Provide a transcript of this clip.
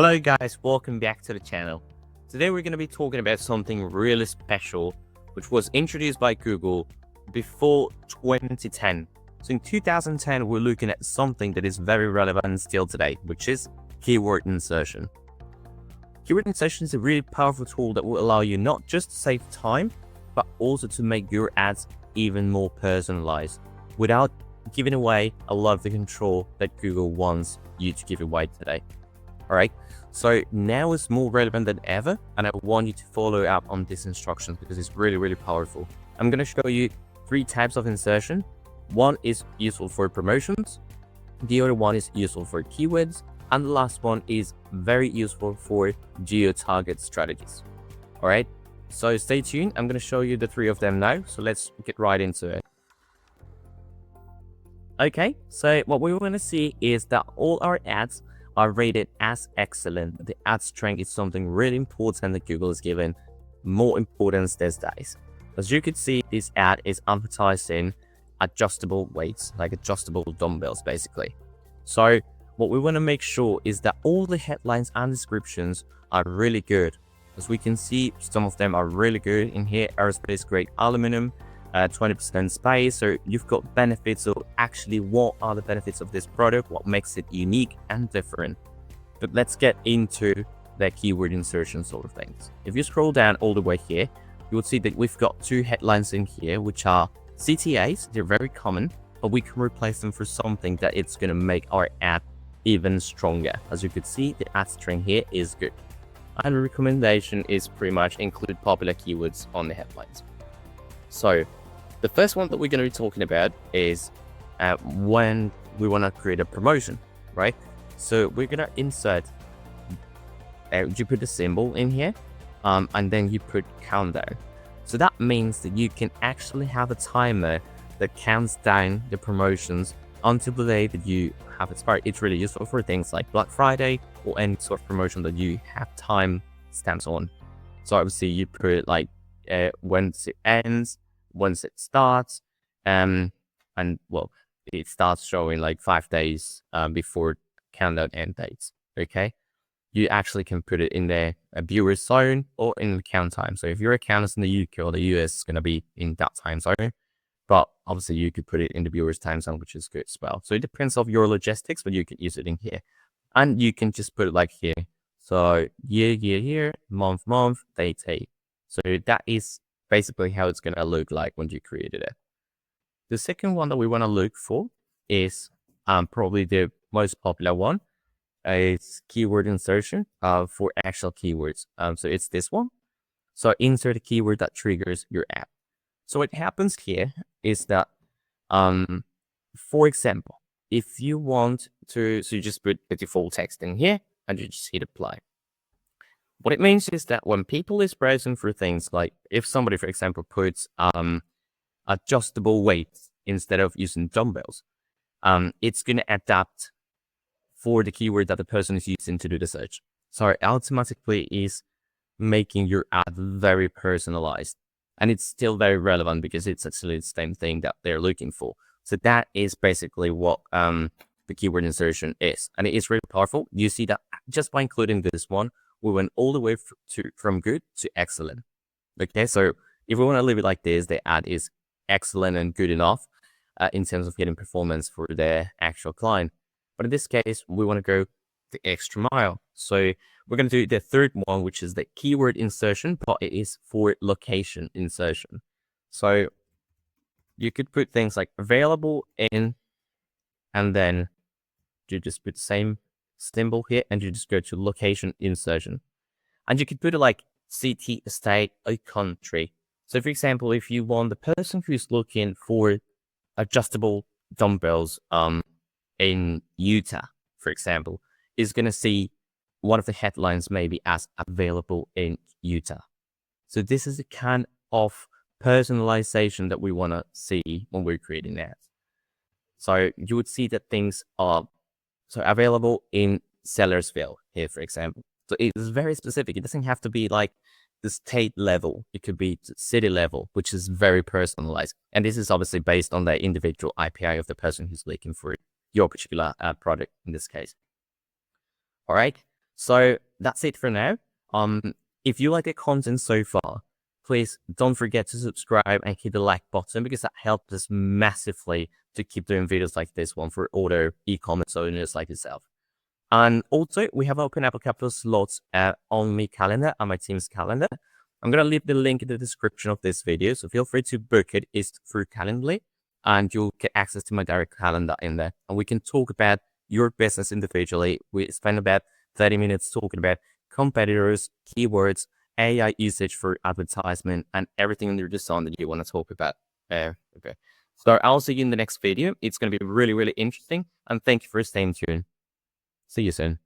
Hello guys, welcome back to the channel. Today we're going to be talking about something really special which was introduced by Google before 2010. So in 2010 we're looking at something that is very relevant still today, which is keyword insertion. Keyword insertion is a really powerful tool that will allow you not just to save time, but also to make your ads even more personalized without giving away a lot of the control that Google wants you to give away today. Alright, so now it's more relevant than ever, and I want you to follow up on these instructions because it's really powerful. I'm going to show you 3 types of insertion. One is useful for promotions, the other one is useful for keywords, and the last one is very useful for geo-target strategies. Alright, so stay tuned. I'm going to show you the 3 of them now, so let's get right into it. Okay, so what we want to see is that all our ads are rated as excellent. The ad strength is something really important that Google is giving more importance these days. As you can see, this ad is advertising adjustable weights, like adjustable dumbbells basically. So what we want to make sure is that all the headlines and descriptions are really good. As we can see, some of them are really good in here. Aerospace grade aluminum, 20% space. So you've got benefits. So actually, what are the benefits of this product? What makes it unique and different? But let's get into the keyword insertion sort of things. If you scroll down all the way here, you will see that we've got 2 headlines in here, which are CTAs. They're very common, but we can replace them for something that it's going to make our ad even stronger. As you can see, the ad string here is good. And the recommendation is pretty much include popular keywords on the headlines. So the first one that we're going to be talking about is when we want to create a promotion, right? So we're going to insert, you put a symbol in here, and then you put countdown. So that means that you can actually have a timer that counts down the promotions until the day that you have expired. It's really useful for things like Black Friday or any sort of promotion that you have time stamps on. So obviously you put like once it ends, once it starts, and well, it starts showing like 5 days before countdown end dates. Okay, you actually can put it in there a viewer zone or in the count time. So if your account is in the UK or the US, it's going to be in that time zone, but obviously you could put it in the viewer's time zone, which is good as well. So it depends on your logistics, but you can use it in here, and you can just put it like here. So year, month, date. So that is basically how it's going to look like when you created it. The second one that we want to look for is probably the most popular one. It's keyword insertion for actual keywords. So it's this one. So insert a keyword that triggers your ad. So what happens here is that, for example, if you want to, so you just put the default text in here and you just hit apply. What it means is that when people is browsing for things like, if somebody, for example, puts adjustable weights instead of using dumbbells, it's going to adapt for the keyword that the person is using to do the search. So it automatically is making your ad very personalized. And it's still very relevant because it's actually the same thing that they're looking for. So that is basically what the keyword insertion is. And it is really powerful. You see that just by including this one, we went all the way from good to excellent. Okay, so if we want to leave it like this, the ad is excellent and good enough in terms of getting performance for the actual client. But in this case, we want to go the extra mile. So we're going to do the third one, which is the keyword insertion, but it is for location insertion. So you could put things like available in, and then you just put the same symbol here and you just go to location insertion, and you could put it like city, state, or country. So for example, if you want the person who's looking for adjustable dumbbells in Utah, for example, is going to see one of the headlines maybe as available in Utah. So this is the kind of personalization that we want to see when we're creating ads. So you would see that things are available in Sellersville here, for example. So it is very specific. It doesn't have to be like the state level. It could be the city level, which is very personalized. And this is obviously based on the individual API of the person who's looking for your particular product in this case. All right. So that's it for now. If you like the content so far, please don't forget to subscribe and hit the like button, because that helps us massively to keep doing videos like this one for other e-commerce owners like yourself. And also, we have opened up a couple of slots on my calendar and my team's calendar. I'm going to leave the link in the description of this video, so feel free to book it. It's through Calendly, and you'll get access to my direct calendar in there. And we can talk about your business individually. We spend about 30 minutes talking about competitors, keywords, AI usage for advertisement, and everything under the sun that you want to talk about. Okay. So I'll see you in the next video. It's going to be really, really interesting. And thank you for staying tuned. See you soon.